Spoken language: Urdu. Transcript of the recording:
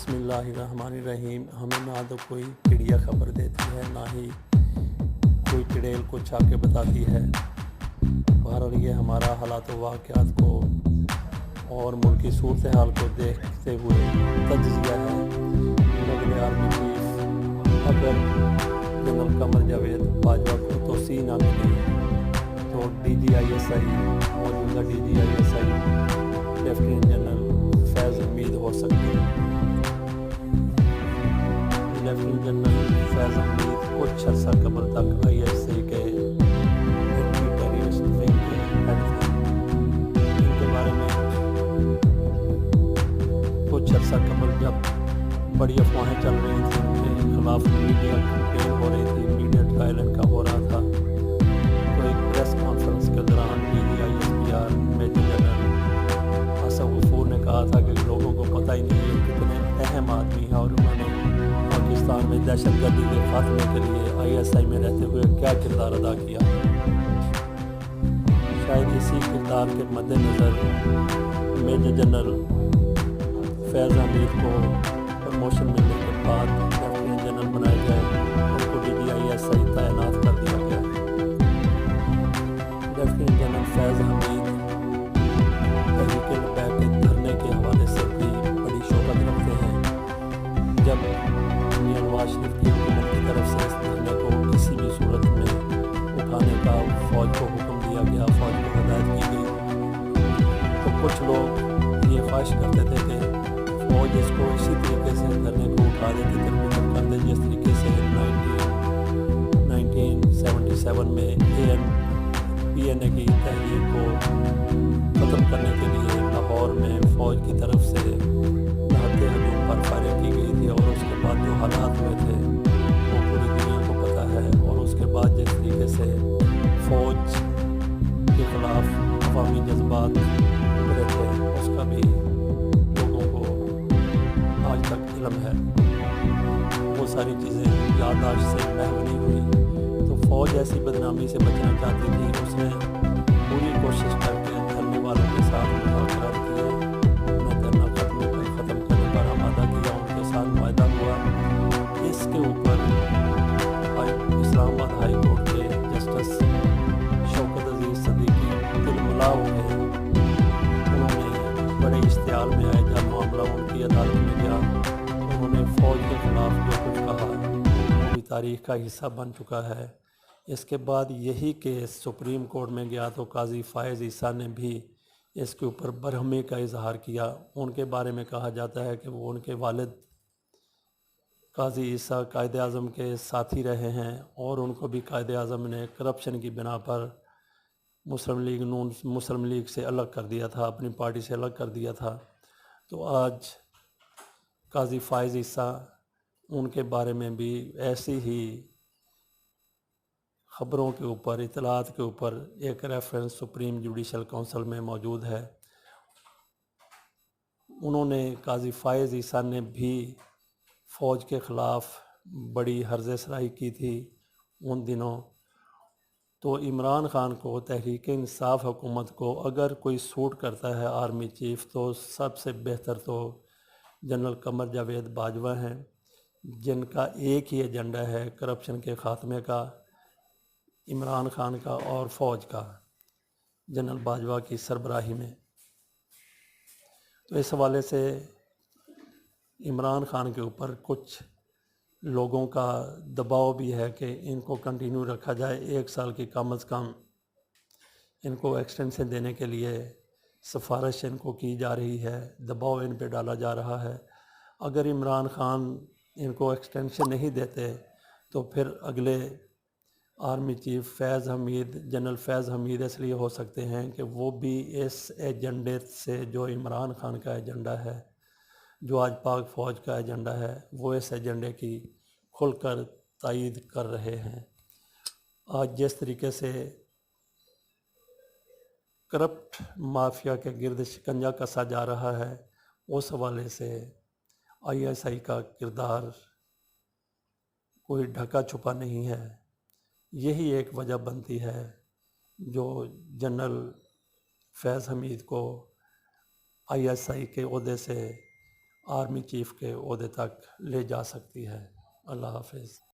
بسم اللہ الرحمن الرحیم۔ ہمیں نہ تو کوئی پیڈیا خبر دیتی ہے، نہ ہی کوئی چڑیل کو چھا کے بتاتی ہے۔ بہرحال یہ ہمارا حالات و واقعات کو اور ملکی صورتحال کو دیکھتے ہوئے تجزیہ ہے۔ مغل آرمی چیف اگر جنرل قمر جاوید باجوہ کو توسیع نہ ملی تو D G I S I, موجودہ D G I S I lieutenant general Faiz Hameed ہو سکتے ہیں۔ لیفٹیننٹ جنرل فیض حمید کچھ عرصہ قبل تک آئی ایس آئی کے اینٹی ٹیررسٹ ونگ کے ہیڈ تھے۔ ان کے بارے میں کچھ عرصہ قبل جب بڑی افواہیں چل رہی تھیں، ان کے خلاف میڈیا کیمپین ہو رہی تھی، میڈیا ٹرائل ان کا ہو رہا تھا، تو ایک پریس کانفرنس کے دوران D G I S P R major general Asad Ghafoor نے کہا تھا کہ لوگوں کو پتہ ہی نہیں ہے کتنے اہم آدمی ہیں اور انہوں نے پاکستان میں دہشت گردی کے خاتمے کے لیے آئی ایس آئی میں رہتے ہوئے کیا کردار ادا کیا۔ شاید اسی کردار کے مد نظر میجر جنرل فیض حمید کو پروموشن ملنے کے بعد لیفٹیننٹ جنرل بنائے گئے، ان کو ڈی جی آئی ایس آئی تعینات کر دیا گیا۔ لیفٹیننٹ جنرل فیض حمید تحریک لبیک کے دھرنے کے حوالے سے بھی بڑی شہرت رکھتے ہیں۔ جب میاں نواز شریف کی حکومت کی طرف سے اس دھرنے کو کسی بھی صورت میں اٹھانے کا فوج کو حکم دیا گیا، فوج کو ہدایت کی گئی، تو کچھ لوگ یہ خواہش کرتے تھے کہ فوج اس کو اسی طریقے سے دھرنے کو اٹھا دیتی، تربیت کر دے جس طریقے سے 1977 میں پی این اے کی تحریک کو ختم کرنے کے لیے لاہور میں فوج کی طرف سے نہتے ہجوم پر فائرنگ کی گئی تھی، اور اس کے بعد جو حالات ہوئے تھے وہ پوری دنیا کو پتہ ہے۔ اور اس کے بعد جس طریقے سے فوج کے خلاف عوامی جذبات ابھرے تھے، اس کا بھی لوگوں کو آج تک علم ہے۔ وہ ساری چیزیں یادداشت سے محو نہیں ہوئی، تو فوج ایسی بدنامی سے بچنا چاہتی تھی۔ اس نے پوری کوشش کر کے دھرنے والوں کے ساتھ مذاکرات کیے، انہیں دھرنا ختم کرنے پر آمادہ کیا، ان کے ساتھ معاہدہ ہوا۔ اس کے اوپر اسلام آباد ہائی کورٹ کے جسٹس شوکت عزیز صدیقی تلملا ہو گئے۔ انہوں نے بڑے اشتعال میں آئے، جب معاملہ ان کی عدالت میں گیا، انہوں نے فوج کے خلاف جو کچھ کہا وہ بھی تاریخ کا حصہ بن چکا ہے۔ اس کے بعد یہی کیس سپریم کورٹ میں گیا تو قاضی فائز عیسیٰ نے بھی اس کے اوپر برہمی کا اظہار کیا۔ ان کے بارے میں کہا جاتا ہے کہ وہ ان کے والد قاضی عیسیٰ قائد اعظم کے ساتھی رہے ہیں، اور ان کو بھی قائد اعظم نے کرپشن کی بنا پر مسلم لیگ سے الگ کر دیا تھا، اپنی پارٹی سے الگ کر دیا تھا۔ تو آج قاضی فائز عیسیٰ، ان کے بارے میں بھی ایسی ہی خبروں کے اوپر، اطلاعات کے اوپر ایک ریفرنس سپریم جوڈیشل کونسل میں موجود ہے۔ انہوں نے قاضی فائز عیسیٰ نے بھی فوج کے خلاف بڑی ہرز سرائی کی تھی ان دنوں۔ تو عمران خان کو، تحریک انصاف حکومت کو اگر کوئی سوٹ کرتا ہے آرمی چیف، تو سب سے بہتر تو جنرل قمر جاوید باجوہ ہیں، جن کا ایک ہی ایجنڈا ہے کرپشن کے خاتمے کا، عمران خان کا اور فوج کا، جنرل باجوہ کی سربراہی میں۔ تو اس حوالے سے عمران خان کے اوپر کچھ لوگوں کا دباؤ بھی ہے کہ ان کو کنٹینیو رکھا جائے، 1 سال کی کم از کم ان کو ایکسٹینشن دینے کے لیے سفارش ان کو کی جا رہی ہے، دباؤ ان پہ ڈالا جا رہا ہے۔ اگر عمران خان ان کو ایکسٹینشن نہیں دیتے تو پھر اگلے آرمی چیف فیض حمید، جنرل فیض حمید اس لیے ہو سکتے ہیں کہ وہ بھی اس ایجنڈے سے، جو عمران خان کا ایجنڈا ہے، جو آج پاک فوج کا ایجنڈا ہے، وہ اس ایجنڈے کی کھل کر تائید کر رہے ہیں۔ آج جس طریقے سے کرپٹ مافیا کے گرد شکنجہ کسا جا رہا ہے، اس حوالے سے آئی ایس آئی کا کردار کوئی ڈھکا چھپا نہیں ہے۔ یہی ایک وجہ بنتی ہے جو جنرل فیض حمید کو آئی ایس آئی کے عہدے سے آرمی چیف کے عہدے تک لے جا سکتی ہے۔ اللہ حافظ۔